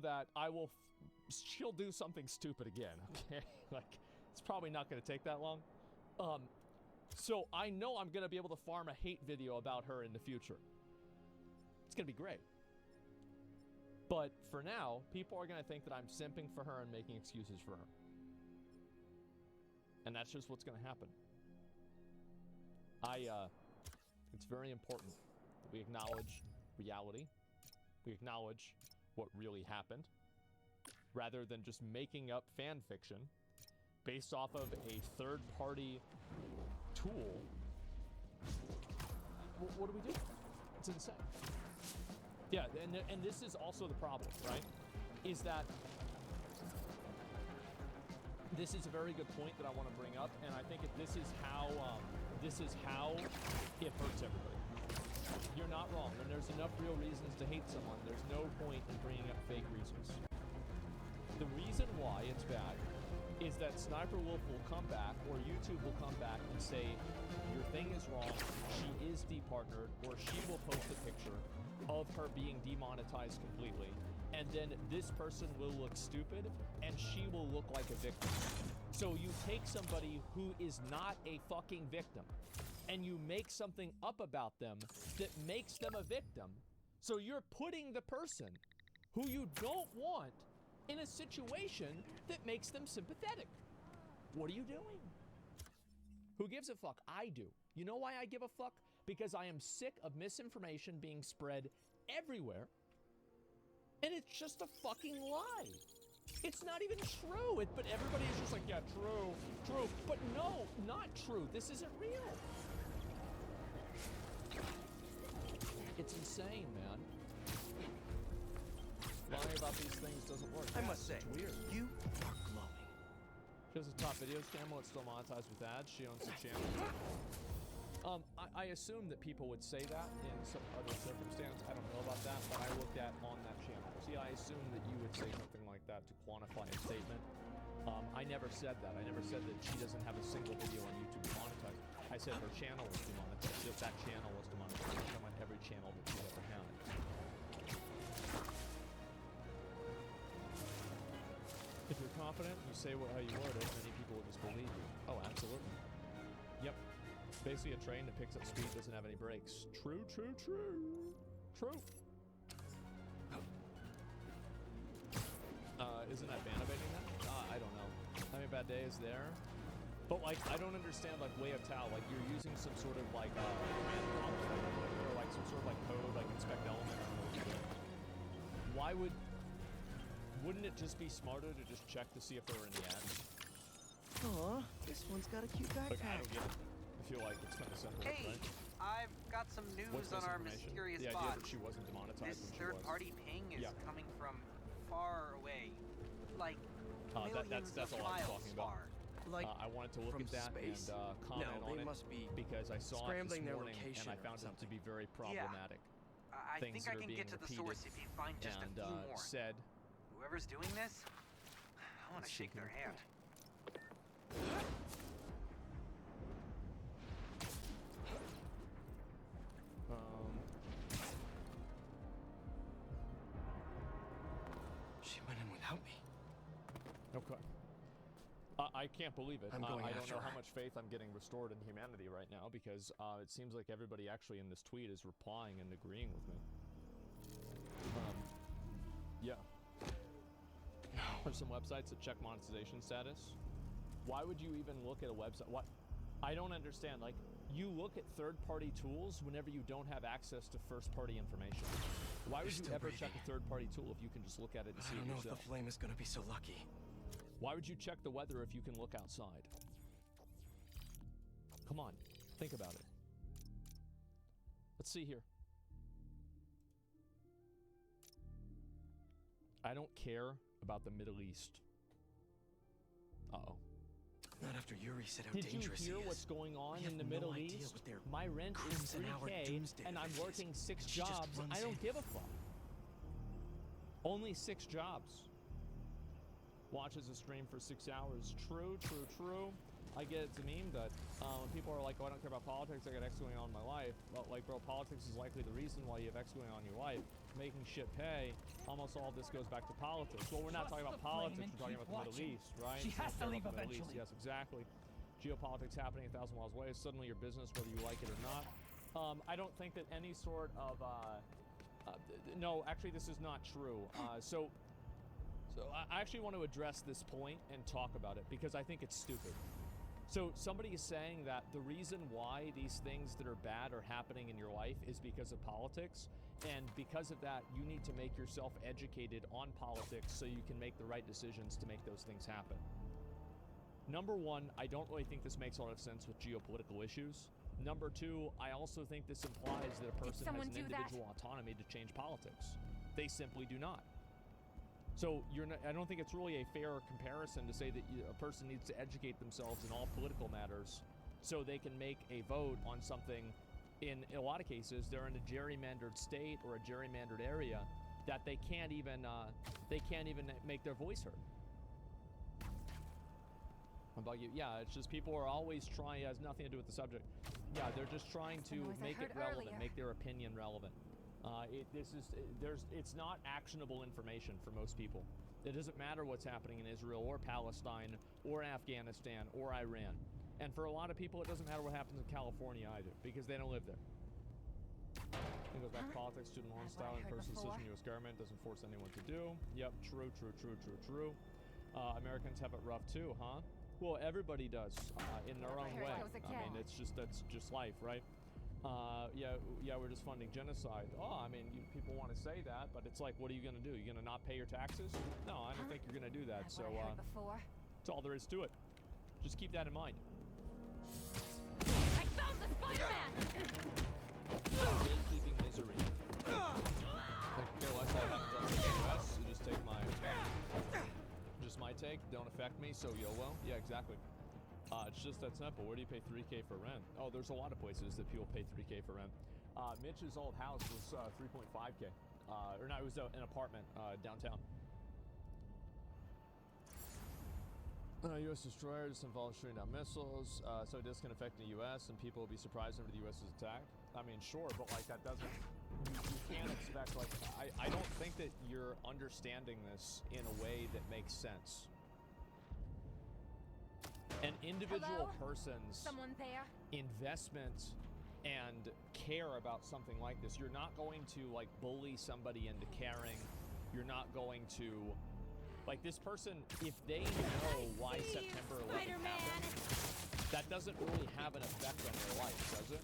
that she'll do something stupid again, okay? Like, it's probably not going to take that long. So I know I'm going to be able to farm a hate video about her in the future. It's going to be great. But for now, people are going to think that I'm simping for her and making excuses for her. And that's just what's going to happen. It's very important that we acknowledge reality. We acknowledge what really happened, rather than just making up fan fiction based off of a third-party tool. What do we do? It's insane. Yeah, and this is also the problem, right? Is that this is a very good point that I want to bring up, and I think this is how it hurts everybody. You're not wrong. When there's enough real reasons to hate someone, there's no point in bringing up fake reasons. The reason why it's bad is that Sniper Wolf will come back, or YouTube will come back and say, your thing is wrong, she is departnered, or she will post a picture of her being demonetized completely, and then this person will look stupid, and she will look like a victim. So you take somebody who is not a fucking victim, and you make something up about them that makes them a victim. So you're putting the person who you don't want in a situation that makes them sympathetic. What are you doing? Who gives a fuck? I do. You know why I give a fuck? Because I am sick of misinformation being spread everywhere, and it's just a fucking lie. It's not even true, but everybody is just like, yeah, true. But no, not true. This isn't real. It's insane, man. Lying about these things doesn't work. I must say, it's weird. You are glowing. She has a top videos channel. It's still monetized with ads. She owns the channel. I assume that people would say that in some other circumstance. I don't know about that, but I looked at on that channel. See, I assume that you would say something like that to quantify a statement. I never said that. I never said that she doesn't have a single video on YouTube demonetized. I said her channel was demonetized. If that channel was demonetized, I'm on every channel that she's ever had. If you're confident, you say how you word it, many people will just believe you. Oh, absolutely. Yep. Basically, a train that picks up speed doesn't have any brakes. True. Isn't that bandabating that? I don't know. Having a bad day is there. But, like, I don't understand, like, Way of Tao. Like, you're using some sort of, like, command prompt, or, like, some sort of, like, code, like, inspect element. Why wouldn't it just be smarter to just check to see if they were in the ads? Aw, this one's got a cute backpack. Like, I don't get it. I feel like it's kind of simple. Hey, right? I've got some news on our mysterious bot. The idea that bot. she wasn't demonetized This when she was. third-party ping is coming from far away, like millions that's of all I was miles talking far. about. Like I wanted to look at that space? and comment No, on they it must be because I saw it this their morning location and I found it to be very Yeah. problematic. I Things think I that are can being get to the repeated source if you find just a and few more. said, Whoever's doing this, I want to shake their hand. She went in without me. Okay. I can't believe it. I'm going I don't after know her. how much faith I'm getting restored in humanity right now because it seems like everybody actually in this tweet is replying and agreeing with me. Yeah. No. There's some websites that check monetization status. Why would you even look at a website? What? I don't understand. Like, you look at third-party tools whenever you don't have access to first-party information. Why would you ever check a third-party tool if you can just look at it and see it I don't know if yourself? the flame is gonna be so lucky. Why would you check the weather if you can look outside? Come on, think about it. Let's see here. I don't care about the Middle East. Uh-oh. Not after Yuri said how Did you dangerous he hear is. what's going on We have in the no Middle idea East? what their My rent is Crimson Hour 3K doomsday and I'm event is. working 6 She just jobs. runs I don't in. give a fuck. Only 6 jobs. Watches a stream for 6 hours. True. I get it's a meme that when people are like, oh, I don't care about politics, I got X going on in my life. Well, like, bro, politics is likely the reason why you have X going on in your life. Making shit pay, almost all of this goes back to politics. Well, we're not talking about politics, we're talking about the Middle East, right? She has to leave eventually. Yes, exactly. Geopolitics happening 1,000 miles away is suddenly your business, whether you like it or not. I don't think that any sort of, no, actually this is not true. So I actually want to address this point and talk about it because I think it's stupid. So somebody is saying that the reason why these things that are bad are happening in your life is because of politics, and because of that, you need to make yourself educated on politics so you can make the right decisions to make those things happen. Number one, I don't really think this makes a lot of sense with geopolitical issues. Number two, I also think this implies that a person has an individual autonomy to change politics. They simply do not. So I don't think it's really a fair comparison to say that a person needs to educate themselves in all political matters so they can make a vote on something. In a lot of cases, they're in a gerrymandered state or a gerrymandered area that they can't even make their voice heard. How about you? Yeah, it's just people are always trying. It has nothing to do with the subject. Yeah, they're just trying to make it relevant, make their opinion relevant. It's not actionable information for most people. It doesn't matter what's happening in Israel or Palestine or Afghanistan or Iran. And for a lot of people, it doesn't matter what happens in California either, because they don't live there. It goes back to politics, student loan style, and personal decision U.S. government doesn't force anyone to do. Yep, true. Americans have it rough too, huh? Well, everybody does in their own way. I mean, that's just life, right? Yeah, we're just funding genocide. Oh, I mean, people want to say that, but it's like, what are you going to do? You're going to not pay your taxes? No, I don't think you're going to do that. So, that's all there is to it. Just keep that in mind. I found the Spider-Man! Gatekeeping misery. Okay, let's all have to the US. You just take my take. Don't affect me. So YOLO. Yeah, exactly. It's just that simple. Where do you pay 3K for rent? Oh, there's a lot of places that people pay 3K for rent. Mitch's old house was 3.5K. Or no, it was an apartment downtown. U.S. destroyers involve shooting down missiles, so this can affect the U.S. and people will be surprised whenever the U.S. is attacked. I mean, sure, but like that doesn't. You can't expect like I don't think that you're understanding this in a way that makes sense. An individual person's investment and care about something like this, you're not going to like bully somebody into caring. You're not going to, like, this person, if they know why September 11th happened, that doesn't really have an effect on their life, does it?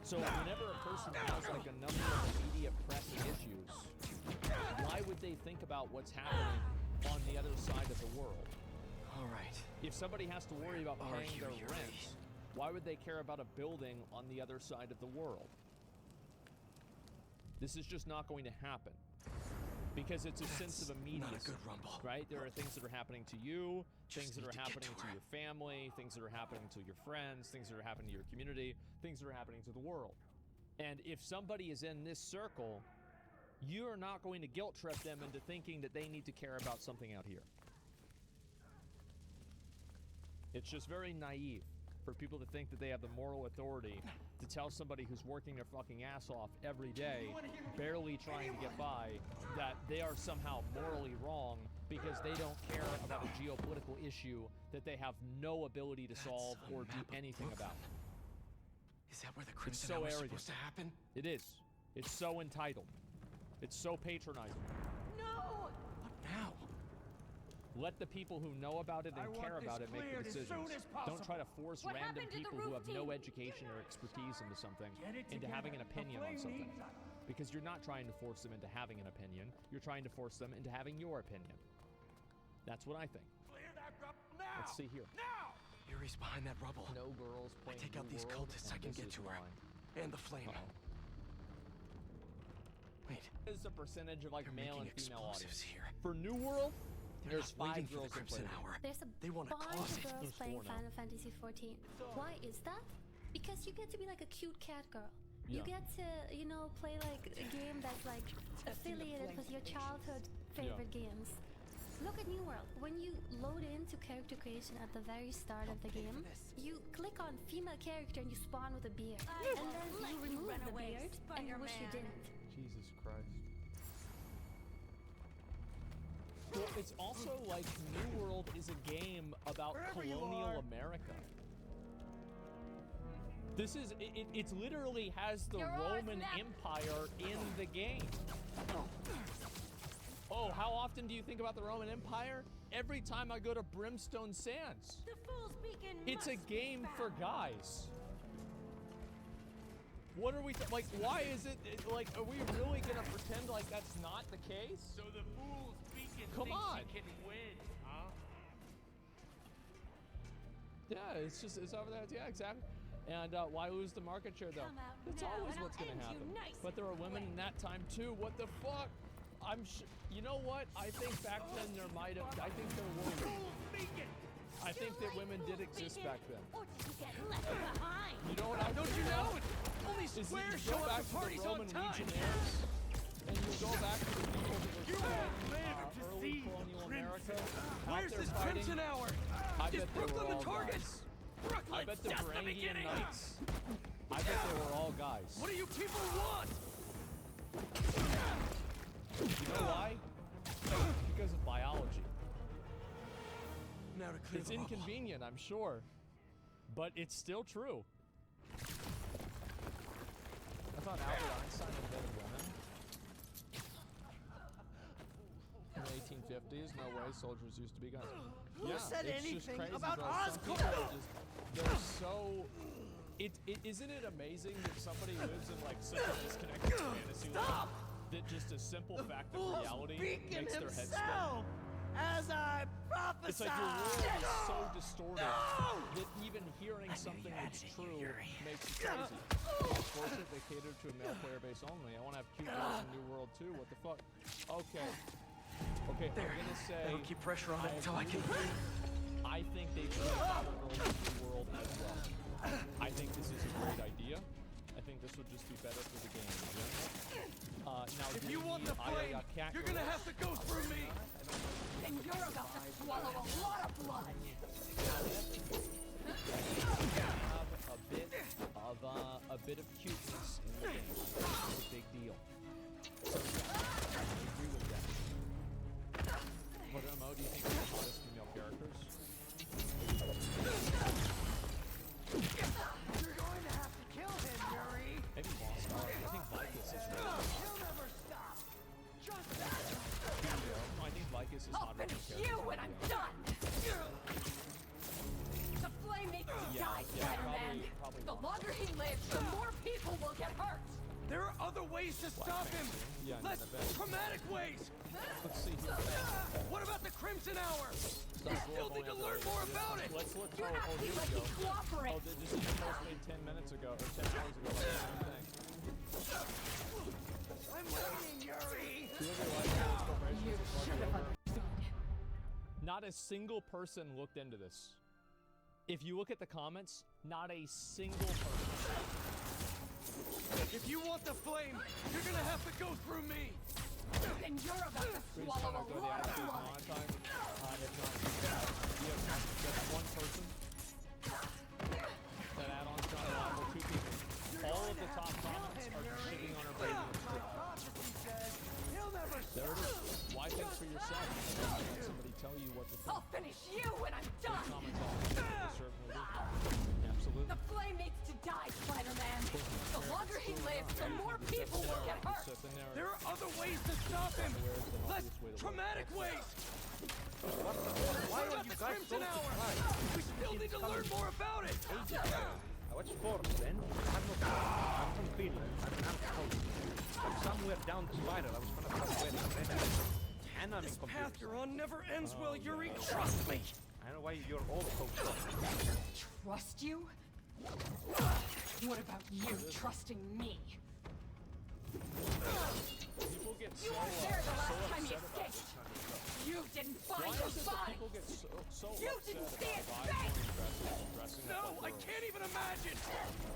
So whenever a person has like a number of immediate pressing issues, why would they think about what's happening on the other side of the world? All right. If somebody has to worry about paying their rent, why would they care about a building on the other side of the world? This is just not going to happen. Because it's a sense of immediacy. Not a good rumble. Right? There are things that are happening to you, things that are happening to your family, things that are happening to your friends, things that are happening to your community, things that are happening to the world. And if somebody is in this circle, you're not going to guilt trip them into thinking that they need to care about something out here. It's just very naive for people to think that they have the moral authority to tell somebody who's working their fucking ass off every day, barely trying to get by, that they are somehow morally wrong because they don't care about a geopolitical issue that they have no ability to solve or do anything about. Is that where the Crimson Hour was supposed to happen? It is. It's so entitled. It's so patronizing. No! What now? Let the people who know about it and care about it make the decisions. Don't try to force random people who have no education or expertise into something, into having an opinion on something. Because you're not trying to force them into having an opinion. You're trying to force them into having your opinion. That's what I think. Let's see here. Yuri's behind that rubble. No girls playing. I take out these cultists, I can get to her. And the flame. Wait. What is the percentage of like male and female audience? Here. For New World, there's 5 girls in Crimson Hour. There's a bunch of girls playing Final Fantasy 14. Why is that? Because you get to be like a cute cat girl. You get to, you know, play like a game that's like affiliated with your childhood favorite games. Look at New World. When you load into character creation at the very start of the game, you click on female character and you spawn with a beard. And then you remove the beard and you wish you didn't. Jesus Christ. Well, it's also like New World is a game about colonial America. This is, it literally has the Roman Empire in the game. Oh, how often do you think about the Roman Empire? Every time I go to Brimstone Sands. The fool's beacon It's a must game be for found. guys. What are we, like, why is it, like, are we really gonna pretend like that's not the case? So the fool's beacon Come thinks on. he can win, huh? Yeah, it's just, it's over there, yeah, exactly. And why lose the market share though? Come out That's now always and what's I'll gonna end you happen. nice But there were and women in that time too. What the fuck? You know what? I think back then there might have, I think there were. I think that women did exist back then. Or did you get left behind? You know what I Don't you know? Only Is that squares you show go up back to to the parties on Roman time. legionnaires, and you go back to the people that were You from won't live to early see colonial the America. out Where's there this fighting. Crimson Hour? I Is bet they were Brooklyn all the target? guys. Brooklyn's I bet the just the Brangian beginning. Knights. I bet they were all guys. What do you people want? You know why? Because of biology. Now to clear It's the bubble. inconvenient, I'm sure, but it's still true. I thought Albert Einstein invented women. In the 1850s, no way, soldiers used to be guns. Who said it's just anything crazy, about bro. Some Oscorp? people are just, they're so... Isn't it amazing that somebody lives in like such a disconnected fantasy world that just a simple fact of reality makes their head spin? As I It's prophesied. like your world is so distorted that even hearing something that's true makes you crazy. Unfortunately, they cater to a male player base only. I want to have cute girls in New World too. What the fuck? Okay. Okay, I'm gonna say. That'll keep pressure on it until I can. I think they should have girls in New World as well. I think this is a great idea. I think this would just be better for the game in general. Now, If you want the flame, you're gonna have to go through me. And you're about to swallow a lot of blood. have a bit of cuteness in the game. It's a big deal. So yeah, I agree with that. What MMO do you think are the hottest female characters? You're going to have to kill him, Yuri. Maybe Boss Star. I think Vicus is really hot. He'll never stop. Just No, I think Vicus is I'll hotter than finish character. you when I'm done. The flame needs to Yeah, die, yeah, Spider-Man. probably The won't. longer he lives, the more people will get hurt. There are other ways to stop him. Yeah, Less I bet. traumatic ways. Let's see here. What about the Crimson Hour? Stop I still need to learn more about it. Let's look. You're Oh, acting here like we he go. cooperates. Oh, this is the post made 10 minutes ago, or 10 hours ago. Like the same thing. I'm waiting, Yuri. Do you ever like those corporations You that fuck should have over? understood. Not a single person looked into this. If you look at the comments, not a single person. If you want the flame, you're gonna have to go through me. And you're about to Please swallow kind of a go the lot of attitude blood. monotime. If not, you have just one person. That add-on's not reliable. Two people. All of the top comments are shitting on her baby. My prophecy says he'll never There stop. it is. Why think for yourself? Let somebody tell you what to think. I'll finish you when I'm done. Comments all certainly do. Absolutely. The flame needs to die, Spider-Man. The longer he lives, the more people will get hurt. There are other ways to stop him. Less traumatic ways. What about the Crimson Hour? We still need to learn more about it. What's for then? I'm from Finland. I'm an anthropologist. I'm somewhere down the spiral. I was gonna talk very Hannah This path you're on never ends well, Yuri. Trust me. I know why you're all so shocked. Trust you? What about you trusting me? People get You weren't there the last time he escaped. You didn't Why find is your it that body. people get so You upset didn't see about his guys face. wearing dressing No, up I like can't even imagine.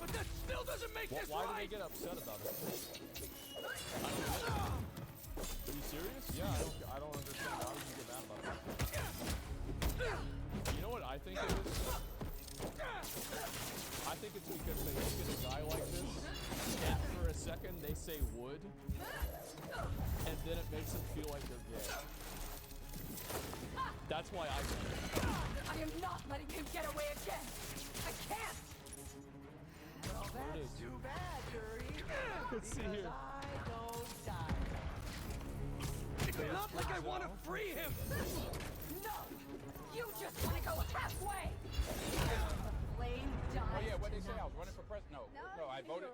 But that still doesn't make this Why do they right. get upset about it? I don't get it. Are you serious? Yeah, I don't understand. Why would you get mad about it? would, and then it makes them feel like they're gay. That's why I do it. I am not letting him get away again. I can't. Well, There it that's is. too bad, Yuri. Let's see Because here. I don't die. It's not like I want to free him. No, you just want to go halfway. Flame died. Oh yeah, what they say? tonight. I was running for president. No, I voted.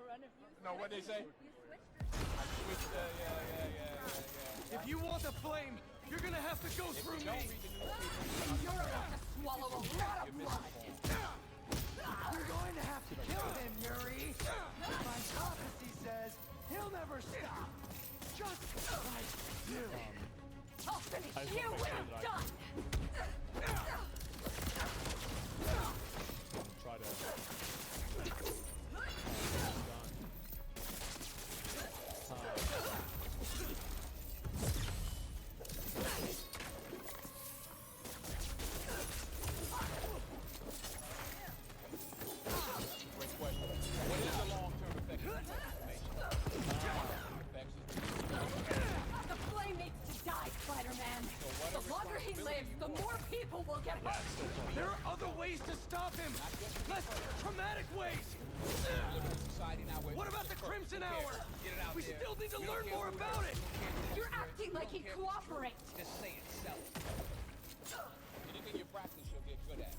No, what they say? You switched I switched. Yeah. If you want the flame, you're gonna have to go through Don't me. read the newspaper. You're about to swallow a lot of blood. You're going to have to kill him, Yuri. My prophecy says he'll never stop. Just like you. I'll finish I just you wanna when make I'm sure done. Try to. Great question. What is the long-term effect of this information? Effects is The flame needs to die, Spider-Man. The longer he lives, the more people will get hurt. There are other ways to stop him. Less traumatic ways. we live in a society now where What about the Crimson Hour? Get it out We there. still need to We don't learn care more who it about is. it. We don't care who You're it is. acting like We he'd don't care cooperate. Just say it, sell it. Anything you practice, you'll get good at.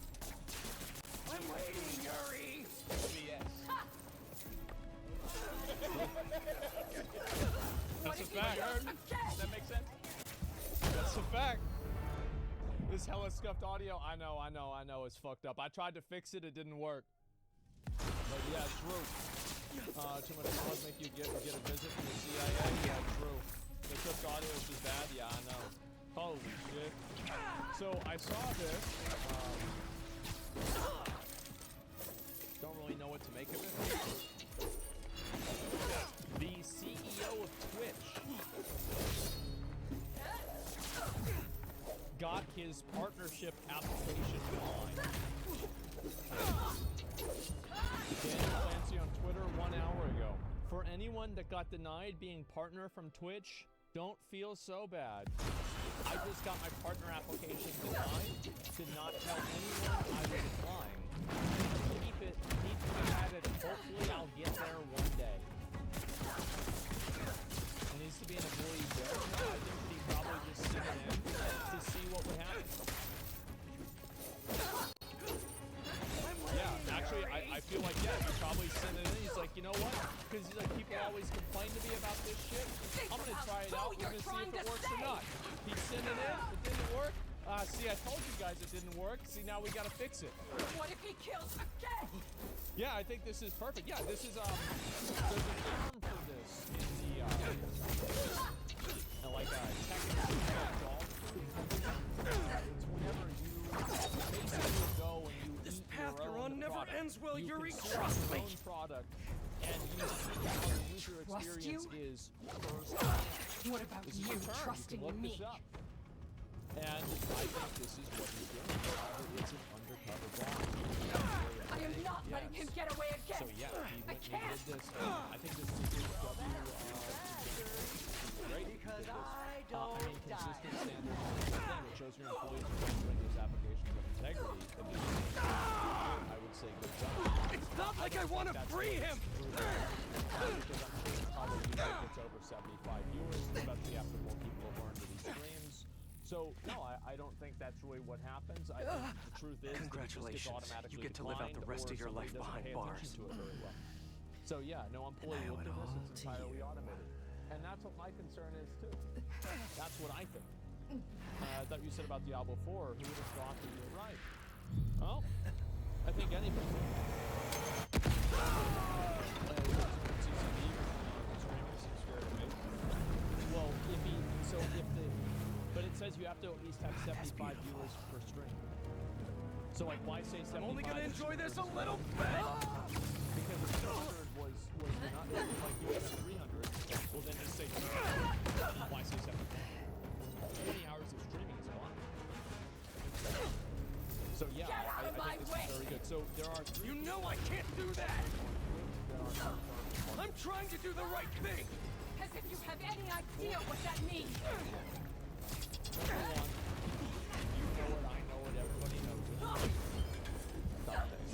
I'm waiting, Yuri. BS. That's a if he fact. kills Does again? that make sense? That's a fact. This hella scuffed audio, I know, it's fucked up. I tried to fix it, it didn't work. But yeah, true. Too much noise make you get a visit from the CIA? Yeah, true. The clipped audio is just bad? Yeah, I know. Holy shit. So I saw this. Don't really know what to make of it. The CEO of Twitch got his partnership application online. Daniel Clancy on Twitter 1 hour ago. For anyone that got denied being partner from Twitch, don't feel so bad. I just got my partner application denied. Did not tell anyone I was applying. Keep it at it. Hopefully I'll get there one day. It needs to be an employee there. I think that he probably just sent it in to see what would happen. Yeah, actually, I feel like, yeah, he probably sent it in. He's like, you know what? Because he's like, people always complain to me about this shit. I'm going to try it out. We're going to see if it works or not. He sent it in. It didn't work. See, I told you guys it didn't work. See, now we got to fix it. What if he kills again? Yeah, I think this is perfect. Yeah, this is, there's a term for this in the, technical golf. It's whenever you basically go and you This eat path your you're own on never product. ends well, You Yuri. consume Trust your me. own product, and you see how the user Trust experience you? is firsthand. What about This is you the term. trusting You can look me? this up. And I think this is what he's doing. It's an undercover bomb. I am not letting him get away again. So yeah, he I went and he can't. did this. I think this is a good great. Because I I don't mean, die. consistent standards is the thing. It shows your employees are rendering those applications of integrity. I would say good job. It's not like I want to free him. Because I'm sure it's probably music gets over 75 viewers, especially after more people have learned to these streams. So no, I don't think that's really what happens. I think the truth is, Congratulations. that it just gets automatically You get to live out the declined, rest or of your life somebody doesn't behind pay bars. attention to it very well. So yeah, no employee I owe will it do this. all It's to entirely you. automated, and that's what my concern is too. That's what I think. I thought you said about Diablo 4. Who would have thought that you were right? Well, I think anybody. Well, but it says you have to at least have 75 viewers per stream. So like, why say 75? I'm only gonna enjoy this a little bit. Because if 200 was not like you have 300, well then just say 200. Why say 75? 20 hours of streaming is fine. So yeah, Get out of I my think this way. is very good. So there are You know I can't do that. I'm trying to do the right thing. As if you have any idea what that means. Number one, you know it, I know it, everybody knows it. Stop this.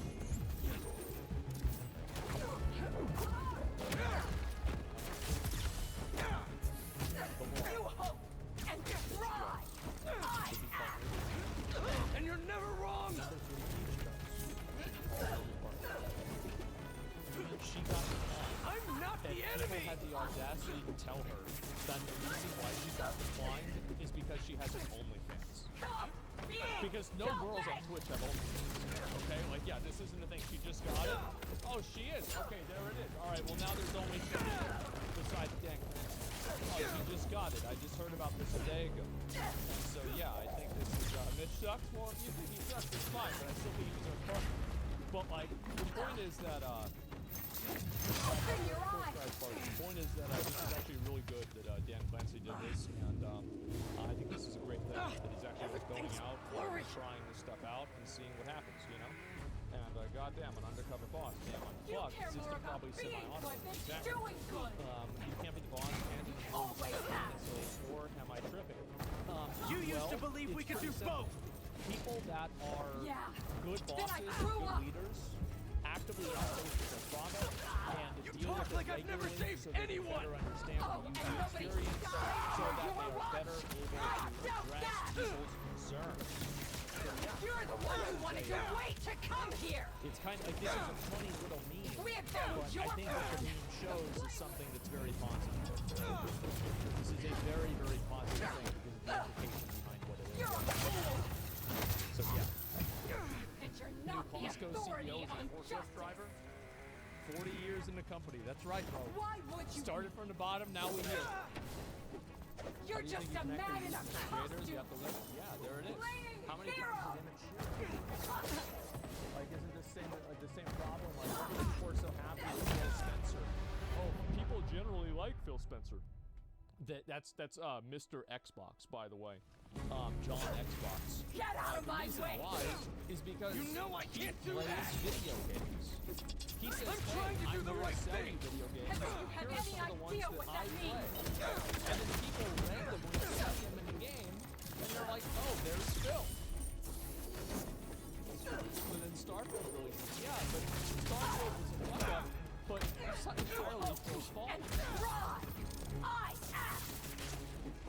You hope and try. And you're never wrong! Number three, she got I'm not and the people enemy! had the audacity to tell her that the reason why she got declined is because she has an OnlyFans. Because no girls on Twitch have OnlyFans. Okay, like yeah, this isn't a thing. She just got it. Oh, she is. Okay, there it is. All right, well now there's only besides Dan Clancy. Oh, she just got it. I just heard about this a day ago. And so yeah, I think this is Mitch sucks. Well, if you think he sucks, it's fine. But I still think he's a partner. But like, the point is that Open your eyes. the point is that this is actually really good that Dan Clancy did this, and I think this is a great thing that he's actually like going out and trying this stuff out and seeing what happens, you know? And goddamn, an undercover boss. Damn, I'm You fucked. care System more about probably being semi-auto. good than Exactly. doing good. You can't be the boss, and you Always have. or am I tripping? You used to well, believe we it's could do pretty simple. both! People that are Yeah. good Then I bosses, grew good up. leaders, actively outsource their product, and You deal talk with it like I've never regularly saved so they can anyone. better understand Oh, the and user nobody experience, died so while that you they were are better watching. able I to doubt address that. people's concerns. You're the one who wanted to wait to come here. It's kind of like this is a funny little meme, We have found but your I think what the friend. meme shows is something that's very positive. This is a very, very positive thing because of the implication behind what it is. You're a fool. So yeah. And you're New not the Costco authority CEO is a on forklift justice. driver. 40 years in the company. That's right, bro. Why would you? Started from the bottom, now we here. You're How do you just think a you connect man with in a these creators? You costume. have to live. Yeah, there it is. Playing How many hero. times did Emmett share? Like, isn't this the same problem? Like, why do people are so happy with Phil Spencer? Oh, people generally like Phil Spencer. That's Mr. Xbox, by the way. John Xbox. Get out of The my reason way. why is because You know I he can't do plays that. video games. He says, I'm trying to "Hey, do the I'm right gonna sell thing." you video games. As if you have Here are any some of the ones idea that what I that play." means. And then people randomly see him in the game, and they're like, "Oh, there's Phil." And then Starfield releases. Yeah, but Starfield was a fuck up, but it's not entirely Phil's fault. And try. I ask.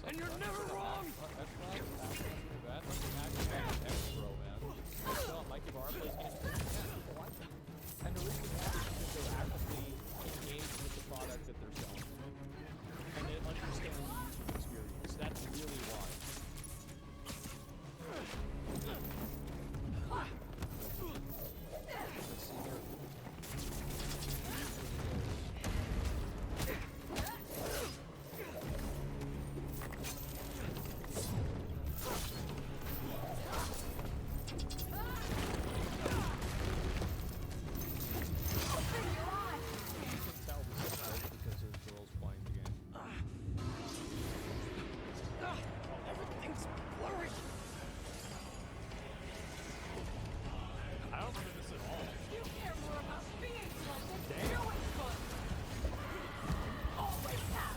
And you're never wrong! That's not bad. That's bro, man. No, Mikey Barr plays games. Yeah, people like him. And the reason why is because they're actively engaged with the product that they're selling. And they understand the user experience. That's really why. Let's see here. Open your eyes. You can tell this is good because there's girls playing the game. Everything's blurry! I don't remember this at all. You care more about being good than doing good. Always have.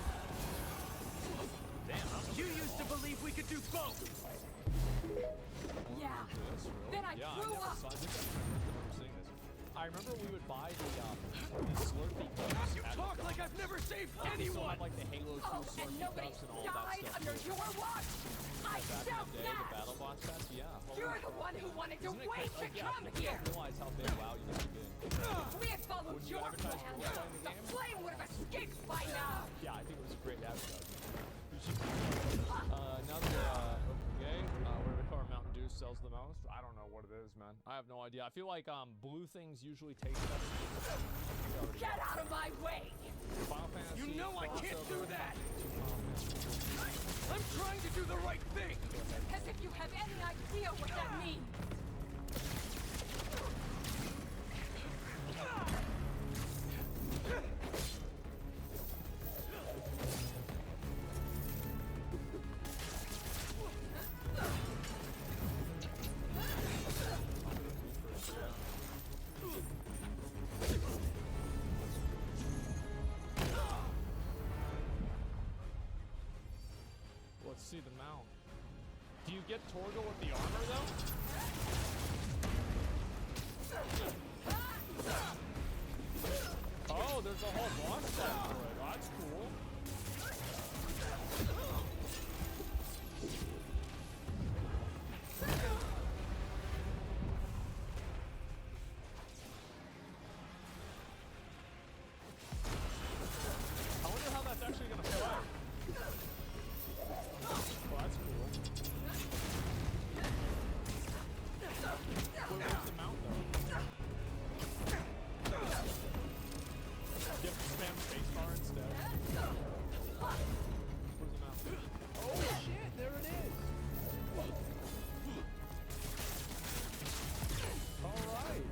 Damn, You used to believe we could do both! Yeah. This, really? Then I yeah, grew never up. saw this. I remember seeing this. I remember we would buy the Slurpee cups. You at talk the like shop. I've never saved Still anyone! have, like the Halo 2 Oh, and Slurpee nobody cups and all that died stuff. under too. your watch. I Back in doubt the day, the that. battle box sets, yeah. holy You're the crap. one who wanted to Isn't it wait crazy? to Like, yeah, come people here. don't realize how big WoW used to be. We had followed Would you your advertise plan. for playing the The game? flame would have escaped by now. Yeah, I think it was a great advertisement. You should. Now that okay, where the car Mountain Dew sells the most. I don't know what it is, man. I have no idea. I feel like blue things usually taste best. Get out of my way. Final Fantasy. You know I can't crossover. do that! I'm trying to do the right thing! As if you have any idea what that means. get Torgo with the armor though? Oh, there's a whole boss fight for it. That's cool. I wonder how that's actually gonna play. Oh, that's cool. Where's the mount though? Yep, spam spacebar instead. Where's the mount? Oh shit, there it is! Alright.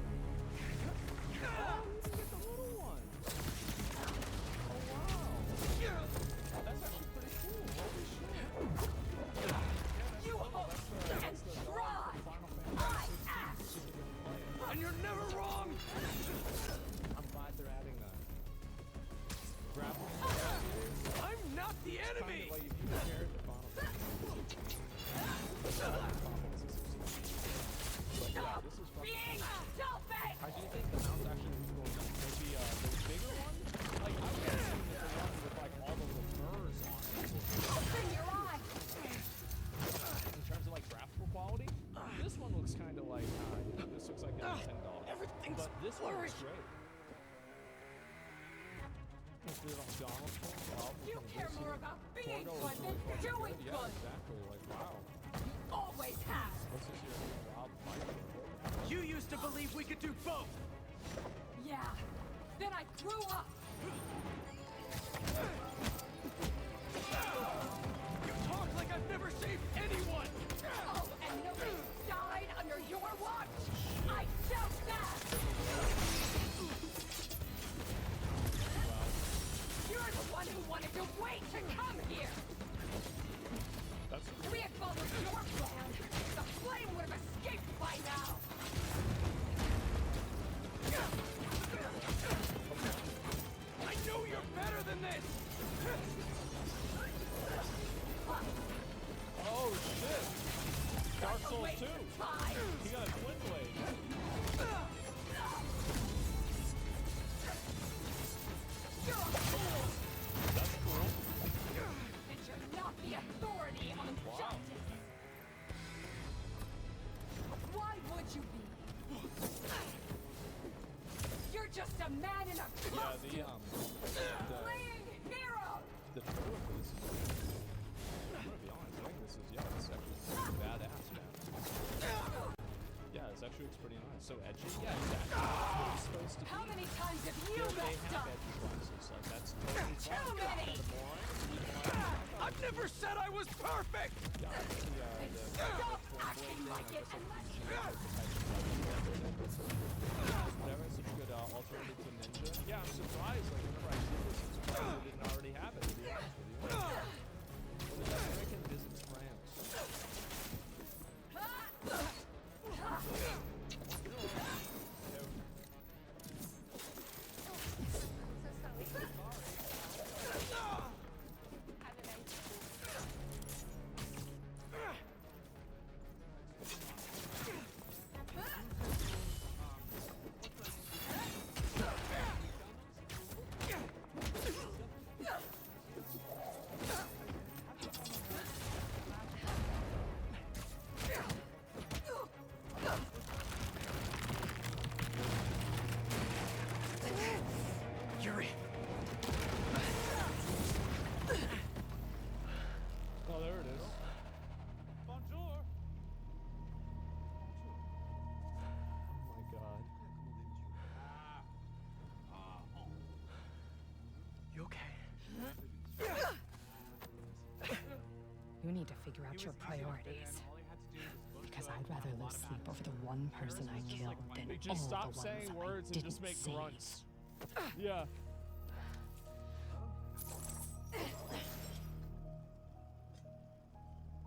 Oh, you can get the little one. Oh wow. That's actually pretty cool. Holy shit. You hope and try! I ask! And you're never wrong! I'm glad they're adding that. Grapple. I'm not the enemy! Like if you compare it to Final Fantasy. But yeah, this is fucking Being selfish! I do think the mount's actually really cool. Maybe the bigger one? Like I would assume that the one with like all of the mirrors on it. Open your eyes! In terms of like graphical quality, this one looks kind of like this looks like a $10. Everything's But this one blurry. looks great. Let's do it on Donald Trump. Well, we You can care listen. more about being Torgo good is than really fucking doing Yeah, good! exactly. Like wow. You always have! What's this here? Wild fight. You used to believe we could do both! Yeah. Then I grew up! You talk like I've never saved anyone! Oh, and nobody died under your watch! I doubt that! You're the one who wanted to wait to come here! That's If we had followed your plan, the flame would have escaped by now! I know you're better than this! Oh shit! Dark Souls Wait 2! for time! He got a twin blade. You're a fool! That's cool. And you're not the authority on justice! Why would you be? You're just a man in a Yeah, costume! the Playing hero! the trailer for this is I'm gonna be honest, I think this is this actually pretty badass, man. Yeah, this actually looks pretty nice. So edgy? Yeah, exactly. That's what it's supposed to be. How many times have you They messed have up? edgy classes, like that's totally Too fine. many! Kinda boring. I've never said I was perfect! Yeah, Stop acting like it unless you... Whatever, it's such a good alternative to Ninja. Yeah, I'm surprised, like, whenever I see this, I'm surprised they didn't already have it, to be honest with you. Well, the American visits France. Yuri! Oh, there it is. Bonjour. Oh my god. You okay? You need to figure out your priorities. Because I'd rather lose sleep over the one person I killed than They all just the stop ones saying I words and didn't just make save. grunts. Yeah.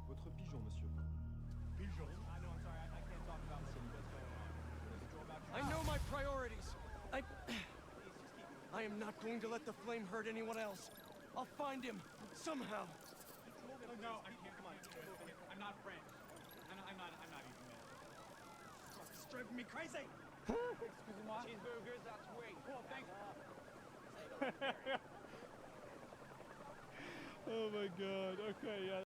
Votre pigeon, monsieur. Pigeon. I know, I'm sorry, I can't talk about some bits going on. I know my priorities. I am not going to let the flame hurt anyone else. I'll find him somehow. No, I can't. Come on. I'm not French. driving me crazy. Excusez-moi. Cheeseburgers, that's way. Oh, thanks. Oh my god. Okay, yeah.